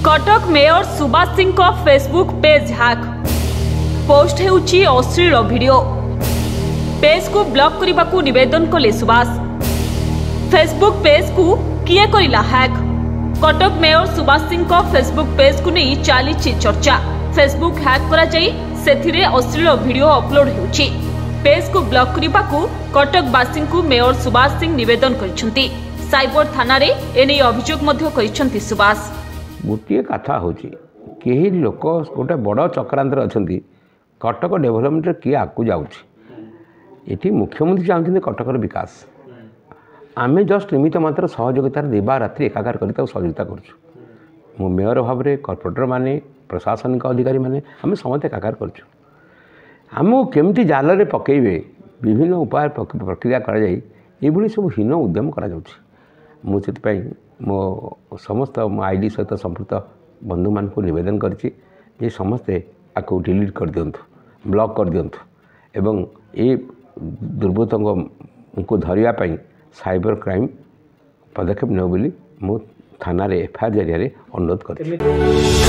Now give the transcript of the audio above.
Cuttack mayor Subhash Singh को Facebook page hack post हेउची अश्लील video page को ब्लॉक करने को निवेदन कले सुभाष। फेसबुक पेज को किए करिला हैक। कटक मेयर सुभाष सिंह को फेसबुक पेज को नहीं चली चर्चा। फेसबुक हैक करा जाई सेथिरे अश्लील वीडियो अपलोड हेउची। पेज को ब्लॉक करने को कटकवासी को मेयर सुभाष सिंह निवेदन करिसेंती। साइबर थाना रे एने अभियोग मध्य करिसेंती सुभाष। गोटे कथा हूँ कहीं लोक गोटे बड़ चक्रांतर अच्छा कटक डेभलपमेंट किए आगू जाऊँगी मुख्यमंत्री चाहते कटकर विकास आम जस्ट निमित्त मात्र सहयोगितार दिवा रात्रि एकाकार कर सहयोगिता करूँ मेयर भाव में कॉर्पोरेटर माने प्रशासनिक अधिकारी माने आम समस्त एकाकार करूँ केमती जाल पकईबे विभिन्न उपाय प्रक्रिया कर सब हीन उद्यम कर मो समस्त मो आईडी सहित संपृक्त बंधु मान को निवेदन करछि समस्ते आपको डिलीट कर दिंतु ब्लॉक कर दिंतु एवं ये दुर्बृत्तों को धरिया साइबर क्राइम पदक्षेप ने बोली मो थाना रे एफआईआर जरिया अनुरोध कर।